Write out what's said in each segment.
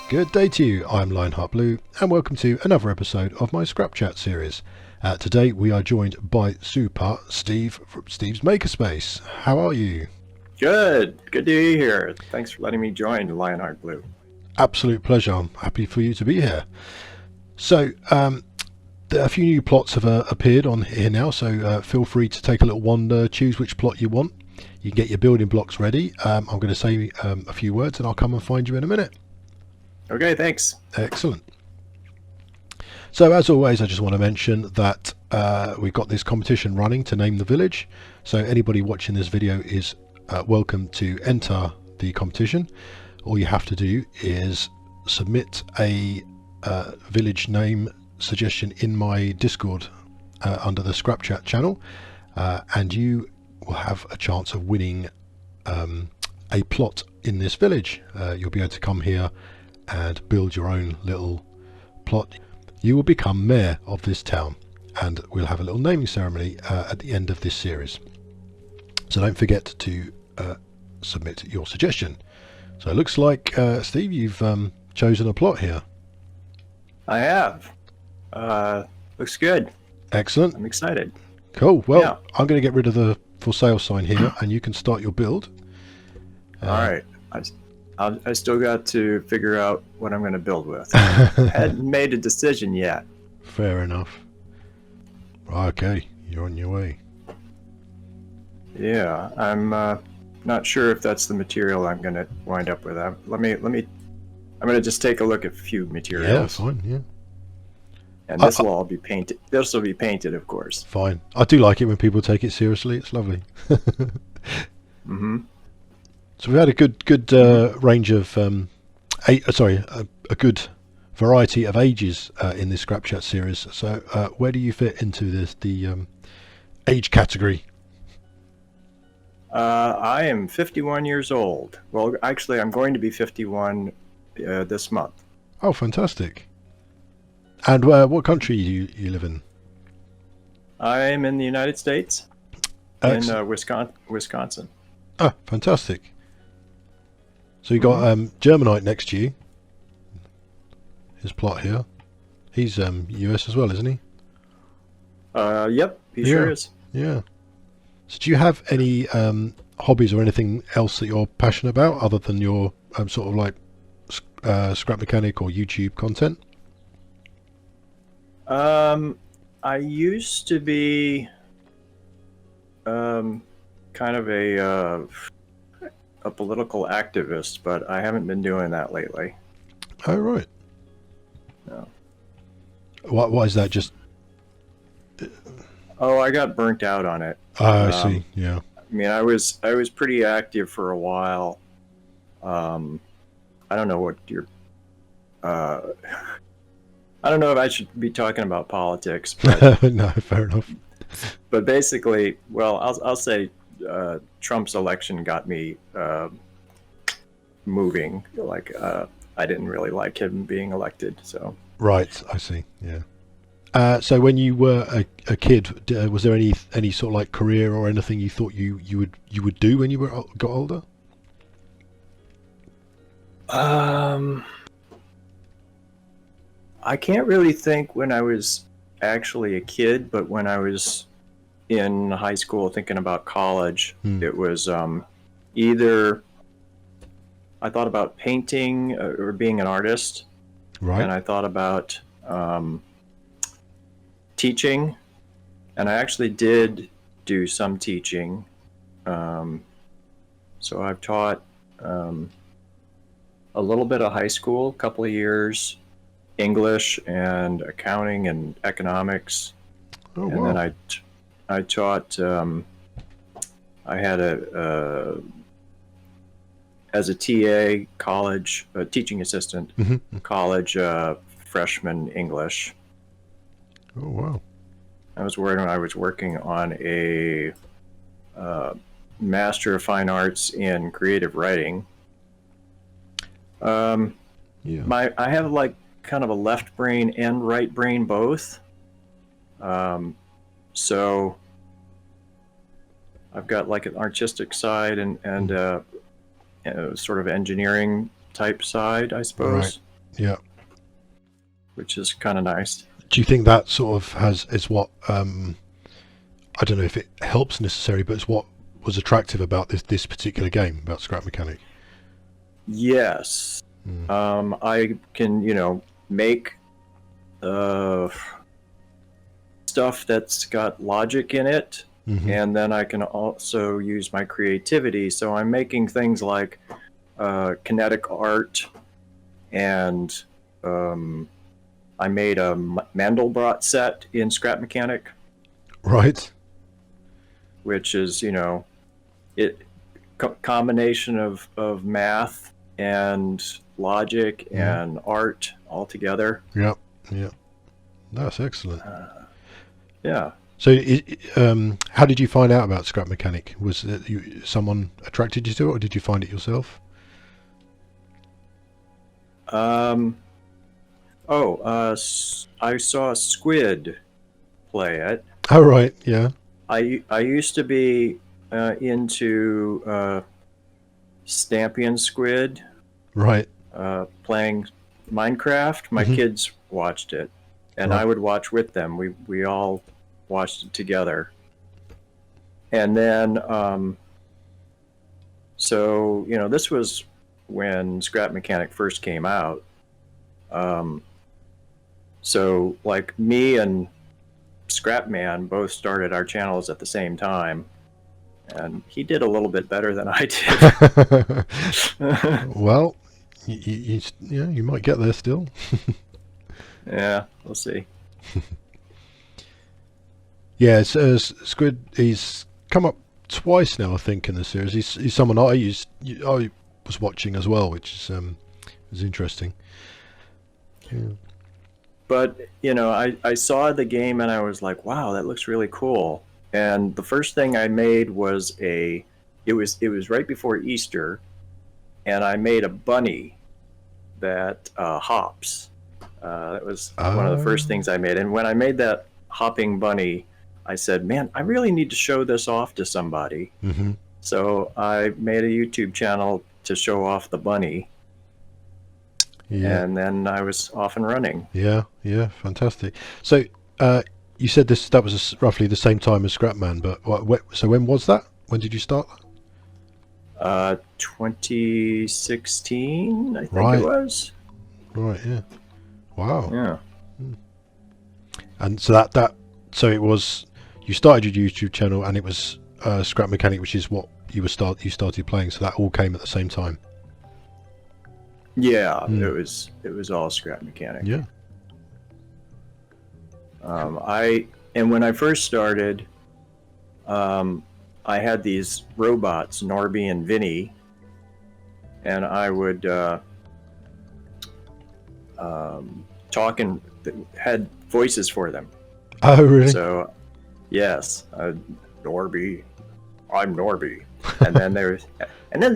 Good day to you, I'm LionHeartBlue, and welcome to another episode of my ScrapChat series. Today we are joined by Super Steve from Steve's Makerspace. How are you? Good to be here. Thanks for letting me join LionHeartBlue. Absolute pleasure, I'm happy for you to be here. So, a few new plots have appeared on here now, so feel free to take a little wander, choose which plot you want. You can get your building blocks ready. I'm going to say a few words and I'll come and find you in a minute. Okay, thanks. Excellent. So as always, I just want to mention that we've got this competition running to name the village. So anybody watching this video is welcome to enter the competition. All you have to do is submit a village name suggestion in my Discord under the ScrapChat channel, and you will have a chance of winning a plot in this village. You'll be able to come here and build your own little plot. You will become mayor of this town, and we'll have a little naming ceremony at the end of this series. So don't forget to submit your suggestion. So it looks like Steve, you've chosen a plot here. I have. Looks good. Excellent. I'm excited. Cool. Well, Yeah. I'm going to get rid of the for sale sign here, and you can start your build. All right. I still got to figure out what I'm going to build with. I hadn't made a decision yet. Fair enough. Okay, you're on your way. Yeah, I'm not sure if that's the material I'm going to wind up with. I'm going to just take a look at a few materials. Yeah, fine. Yeah. And this will all be painted. This will be painted, of course. Fine. I do like it when people take it seriously. It's lovely. Mm-hmm. So we've had a good range of a good variety of ages in this ScrapChat series. So where do you fit into the age category? I am 51 years old. Well, actually, I'm going to be 51 this month. Oh, fantastic! And what country do you live in? I'm in the United States, in Wisconsin. Ah, fantastic! So you got Germanite next to you. His plot here. He's US as well, isn't he? Yep, he sure is. Yeah. So do you have any hobbies or anything else that you're passionate about other than your sort of like scrap mechanic or YouTube content? I used to be kind of a political activist, but I haven't been doing that lately. Oh, right. No. Why is that? Just Oh, I got burnt out on it. I see. Yeah. I mean, I was pretty active for a while. I don't know what your I don't know if I should be talking about politics, but No, fair enough. but basically, well, I'll say Trump's election got me moving. Like I didn't really like him being elected, so. Right, I see. Yeah. So when you were a kid, was there any sort of like career or anything you thought you would do when you got older? I can't really think when I was actually a kid, but when I was in high school thinking about college, it was either I thought about painting or being an artist, Right. and I thought about teaching, and I actually did do some teaching. So I've taught a little bit of high school, a couple of years, English and accounting and economics. Oh, And wow. then I taught, I had as a TA college, a teaching assistant, college freshman English. Oh, wow. I was working on a Master of Fine Arts in Creative Writing. Yeah. I have like kind of a left brain and right brain both. So I've got like an artistic side and sort of engineering type side, I suppose. Yeah. which is kind of nice. Do you think that sort of is what I don't know if it helps necessarily, but it's what was attractive about this particular game, about Scrap Mechanic? Yes. I can, make stuff that's got logic in it, and then I can also use my creativity. So I'm making things like kinetic art, and I made a Mandelbrot set in Scrap Mechanic, Right. which is, combination of math and logic and art all together. Yeah. Yeah. That's excellent. Yeah. So, how did you find out about Scrap Mechanic? Was it someone attracted you to it, or did you find it yourself? I saw Squid play it. Oh, right. Yeah. I used to be into Stampian Squid, Right. playing Minecraft. My kids watched it, and Right. I would watch with them. We all watched it together. And then, so, this was when Scrap Mechanic first came out. So, like, me and Scrapman both started our channels at the same time, and he did a little bit better than I did. Well, you might get there still. Yeah, we'll see. Yeah, Squid. He's come up twice now, I think, in the series. He's someone I was watching as well, which is interesting. Yeah. But I saw the game and I was like, wow, that looks really cool. And the first thing I made was it was right before Easter, and I made a bunny that hops. That was one of the first things I made. And when I made that hopping bunny, I said, man, I really need to show this off to somebody. So I made a YouTube channel to show off the bunny. Yeah. And then I was off and running. Yeah, fantastic. So you said that was roughly the same time as Scrapman, but so when was that? When did you start? 2016, I think Right. it was. Right. Yeah. Wow. Yeah. And so so it was, you started your YouTube channel, and it was Scrap Mechanic, which is what you started playing. So that all came at the same time. Yeah, it was all Scrap Mechanic. Yeah. And when I first started, I had these robots, Norby and Vinny, and I would talk and had voices for them. Oh, really? So, yes, Norby, I'm Norby, and then there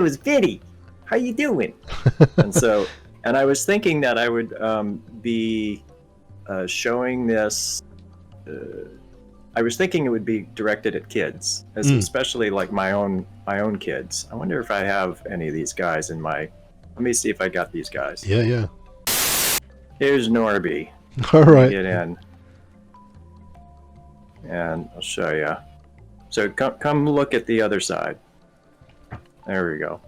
was Vinny. How you doing? and I was thinking that I would be showing this. I was thinking it would be directed at kids, especially like my own kids. I wonder if I have any of these guys in my. Let me see if I got these guys. Yeah. Here's Norby. All right. Get in, and I'll show you. So come look at the other side. There we go.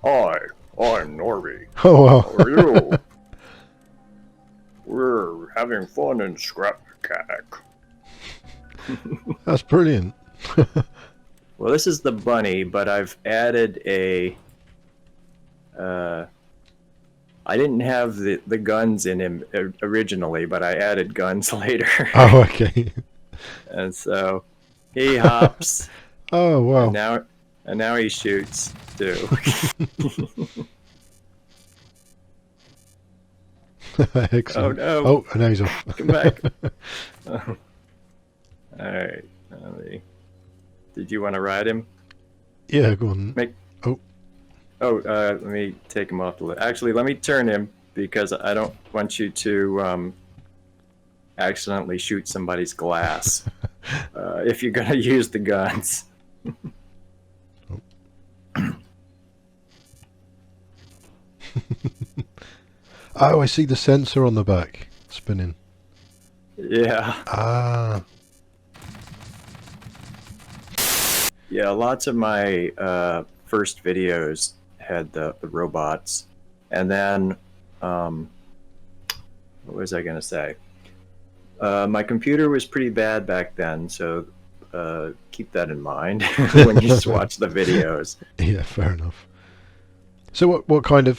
Hi, I'm Norby. Oh, wow. How are you? We're having fun in Scrap Mechanic. That's brilliant. Well, this is the bunny, but I've added a. I didn't have the guns in him originally, but I added guns later. Oh, okay. And so he hops. Oh, wow. And now he shoots too. Excellent. Oh no! Oh, now he's off. Come back. All right. Did you want to ride him? Yeah, go on. Let me take him off the list. Actually, let me turn him because I don't want you to accidentally shoot somebody's glass if you're going to use the guns. Oh, I see the sensor on the back spinning. Yeah. Ah. Yeah, lots of my first videos had the robots. And then, what was I going to say? My computer was pretty bad back then, so keep that in mind when you watch the videos. Yeah, fair enough. So what kind of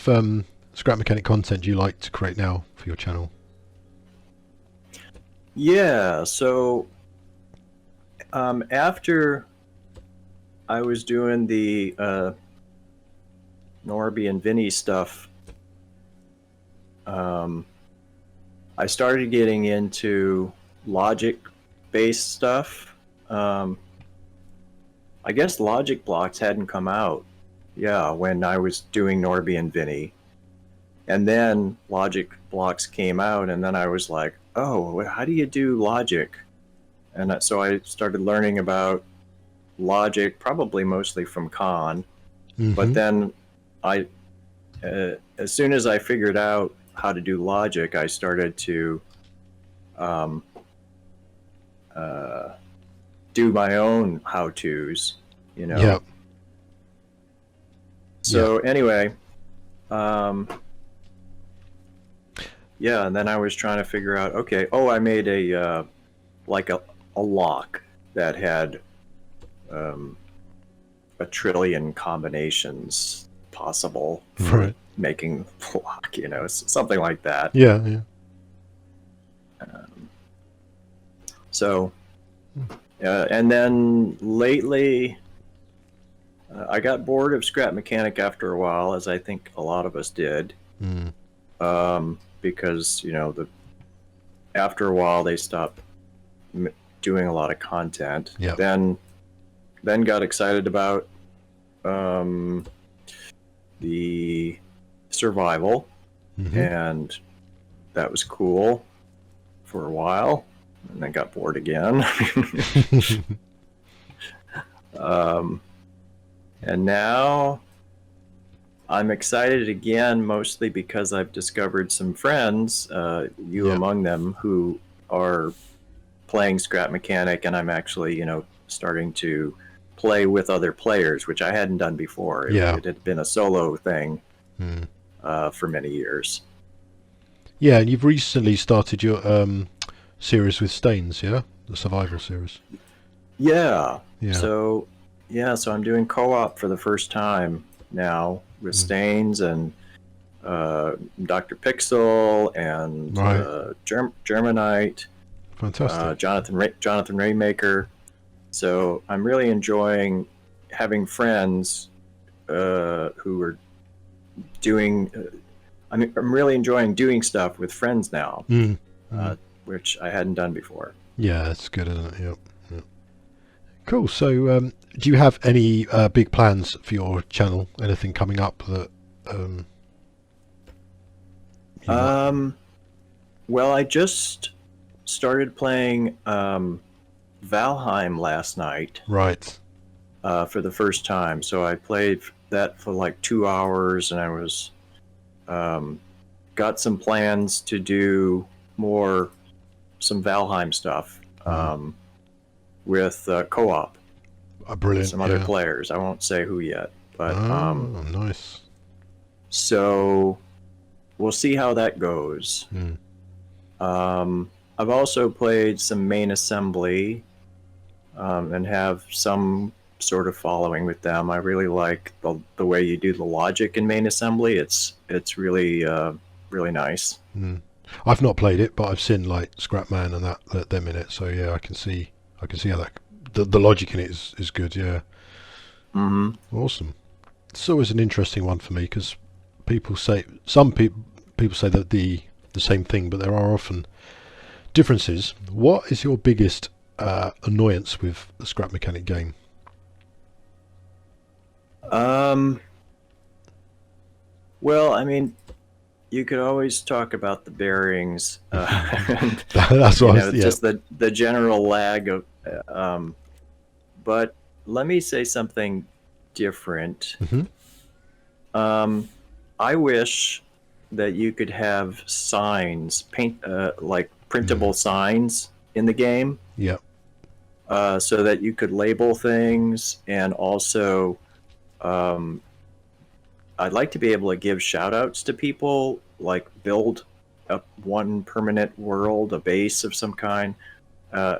scrap mechanic content do you like to create now for your channel? Yeah, so after I was doing the Norby and Vinny stuff, I started getting into logic-based stuff. I guess logic blocks hadn't come out, yeah, when I was doing Norby and Vinny. And then logic blocks came out, and then I was like, oh, how do you do logic? And so I started learning about logic, probably mostly from Khan. But then as soon as I figured out how to do logic, I started to do my own how-tos, you know. Yeah. So anyway, yeah, and then I was trying to figure out, okay, I made a like a lock that had a trillion combinations possible for making the lock, you know, something like that. Yeah. So, and then lately, I got bored of scrap mechanic after a while, as I think a lot of us did, because you know after a while they stopped doing a lot of content. Yeah. Then got excited about the survival, and that was cool for a while, and then got bored again. And now I'm excited again, mostly because I've discovered some friends, you among them, who are playing scrap mechanic, and I'm actually, you know, starting to play with other players, which I hadn't done before. It had been a solo thing for many years. Yeah, and you've recently started your series with Stains, yeah? The survival series. Yeah. So I'm doing co-op for the first time now with Stains and Dr. Pixel and Germanite. Fantastic. Jonathan Raymaker. So I'm really enjoying having friends who are doing. I'm really enjoying doing stuff with friends now, which I hadn't done before. Yeah, that's good, isn't it? Yep. Cool. So, do you have any big plans for your channel? Anything coming up that? Well, I just started playing Valheim last night. Right. For the first time. So I played that for like 2 hours, and I was got some plans to do some Valheim stuff with co-op. Brilliant. Some other players. I won't say who yet, but nice. So we'll see how that goes. I've also played some main assembly and have some sort of following with them. I really like the way you do the logic in main assembly. It's really really nice. I've not played it, but I've seen like Scrapman and them in it. So yeah, I can see how that the logic in it is good. Yeah. Awesome. It's always an interesting one for me because people say that the same thing, but there are often differences. What is your biggest annoyance with the scrap mechanic game? Well, I mean, you could always talk about the bearings. And, That's what just the general lag of. But let me say something different. I wish that you could have signs, like printable signs in the game, Yeah. so that you could label things, and also I'd like to be able to give shout outs to people, like build one permanent world, a base of some kind. Uh,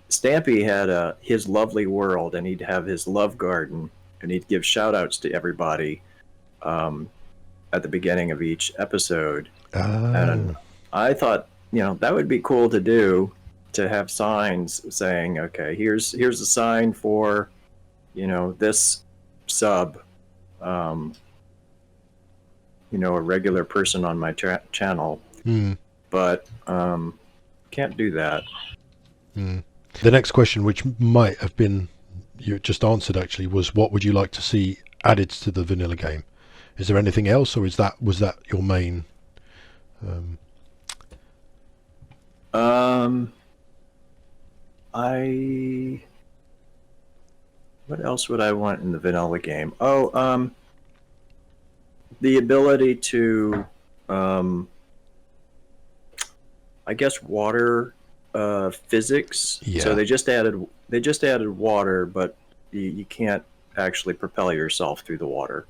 Stampy had his lovely world, and he'd have his love garden, and he'd give shout outs to everybody at the beginning of each episode. And I thought, that would be cool to do, to have signs saying, okay, here's a sign for, this sub, a regular person on my channel. But can't do that. The next question, which might have been you just answered actually, was what would you like to see added to the vanilla game? Is there anything else, or was that your main? What else would I want in the vanilla game? Oh, the ability to, I guess, water physics. Yeah. So they just added water, but you can't actually propel yourself through the water.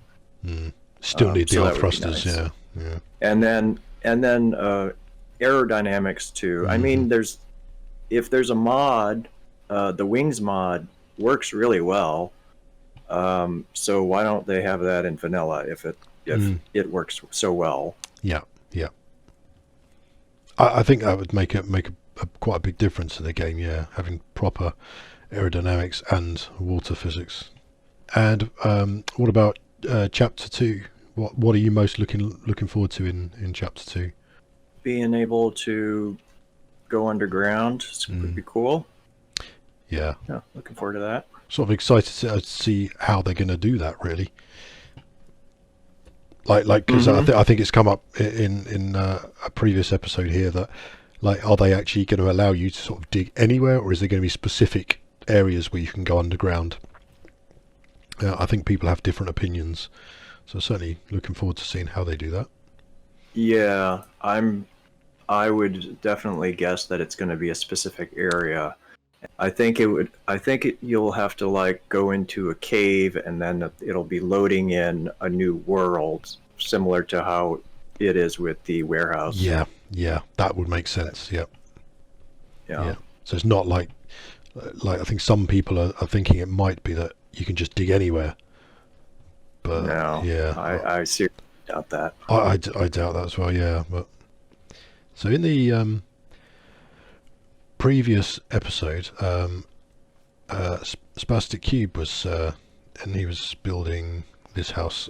Still need the old thrusters, nice. Yeah. And then aerodynamics too. I mean, if there's a mod, the wings mod works really well. So why don't they have that in vanilla if it works so well? Yeah. I think that would make quite a big difference in the game. Yeah, having proper aerodynamics and water physics. And what about chapter 2? What are you most looking forward to in chapter 2? Being able to go underground would be cool. Yeah, looking forward to that. Sort of excited to see how they're going to do that, really. Like because I think it's come up in a previous episode here that, like, are they actually going to allow you to sort of dig anywhere, or is there going to be specific areas where you can go underground? I think people have different opinions, so certainly looking forward to seeing how they do that. Yeah, I would definitely guess that it's going to be a specific area. I think you'll have to, like, go into a cave, and then it'll be loading in a new world, similar to how it is with the warehouse. Yeah, that would make sense. Yeah. So it's not like I think some people are thinking it might be that you can just dig anywhere. But no, yeah, I seriously doubt that. I doubt that as well. Yeah, but so in the previous episode, Spastic Cube was and he was building this house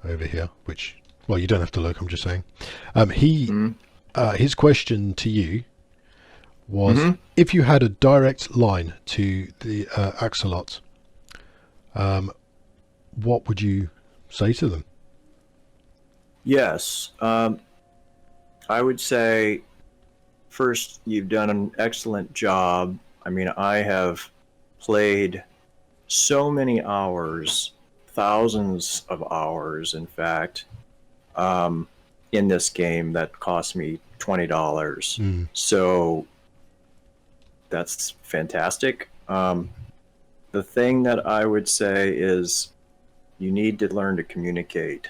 over here, which, well, you don't have to look, I'm just saying. His question to you was, if you had a direct line to the Axolot, what would you say to them? Yes, I would say, first, you've done an excellent job. I mean, I have played so many hours, thousands of hours, in fact, in this game that cost me $20. So that's fantastic. The thing that I would say is you need to learn to communicate.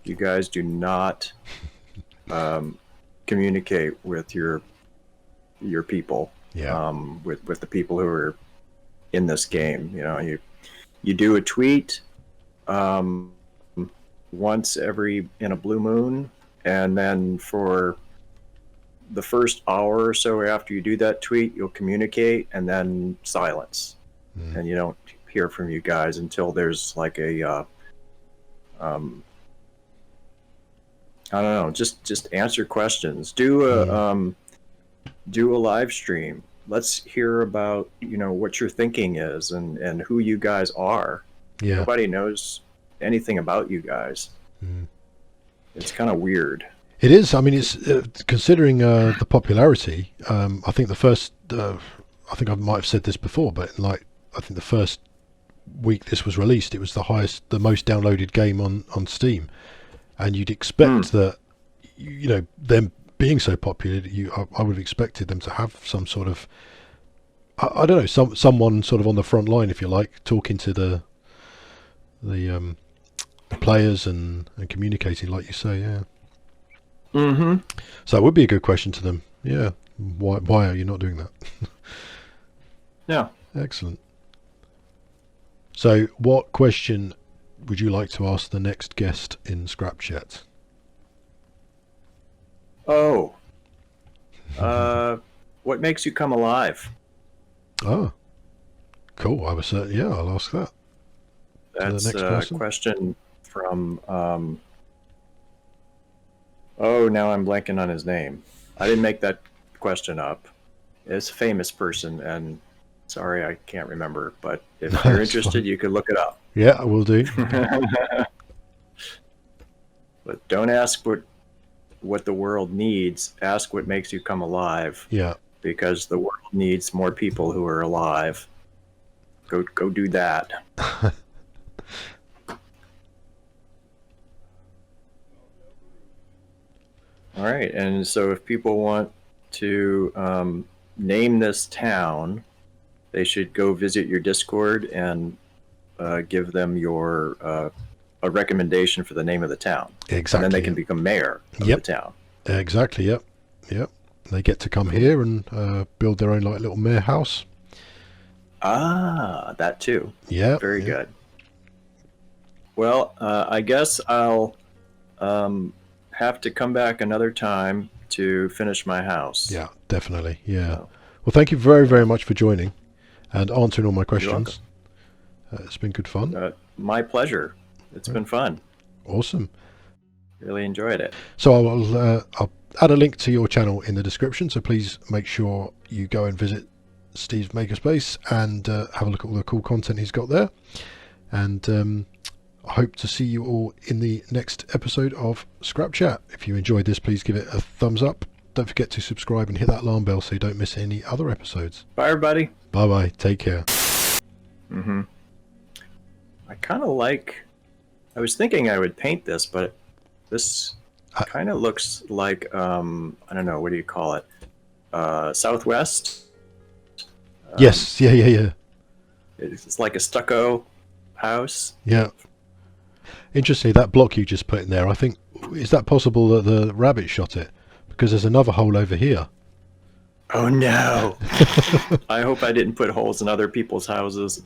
You guys do not communicate with your people. With the people who are in this game. You do a tweet once in a blue moon, and then for the first hour or so after you do that tweet, you'll communicate, and then silence. And you don't hear from you guys until there's like a I don't know, just answer questions. Do a live stream. Let's hear about, what your thinking is and who you guys are. Yeah. Nobody knows anything about you guys. It's kind of weird. It is. I mean, it's considering the popularity. I think the first. I think I might have said this before, but I think the first week this was released, it was the most downloaded game on Steam, and you'd expect that, you know, them being so popular, I would have expected them to have some sort of, I don't know, someone sort of on the front line, if you like, talking to the players and communicating, like you say. Yeah. Mm-hmm. So that would be a good question to them. Yeah. Why are you not doing that? Yeah. Excellent. So what question would you like to ask the next guest in ScrapChat? Oh. What makes you come alive? Oh, cool. I was certainly, yeah, I'll ask that to the That's next a person. question from, oh, now I'm blanking on his name. I didn't make that question up. It's a famous person, and sorry, I can't remember, but if you're That's interested, fine. you could look it up. Yeah, I will do. But don't ask what the world needs. Ask what makes you come alive. Yeah. Because the world needs more people who are alive. Go do that. All right, and so if people want to name this town, they should go visit your Discord and give them your a recommendation for the name of the town. Exactly. And then they can become mayor of the town. Exactly. Yep. Yep. They get to come here and build their own like little mayor house. Ah, that too. Yeah. Very good. Well, I guess I'll have to come back another time to finish my house. Yeah, definitely. Yeah. So, well, thank you very, very much for joining and answering all my questions. It's been good fun. My pleasure. It's been fun. Awesome. Really enjoyed it. So I'll add a link to your channel in the description. So please make sure you go and visit Steve's Makerspace and have a look at all the cool content he's got there. And I hope to see you all in the next episode of ScrapChat. If you enjoyed this, please give it a thumbs up. Don't forget to subscribe and hit that alarm bell so you don't miss any other episodes. Bye, everybody. Bye-bye. Take care. Mm-hmm. I kind of like... I was thinking I would paint this, but this kind of looks like, I don't know, what do you call it? Southwest? Yes. Yeah. It's like a stucco house. Yeah. Interestingly, that block you just put in there, I think, is that possible that the rabbit shot it? Because there's another hole over here. Oh no! I hope I didn't put holes in other people's houses.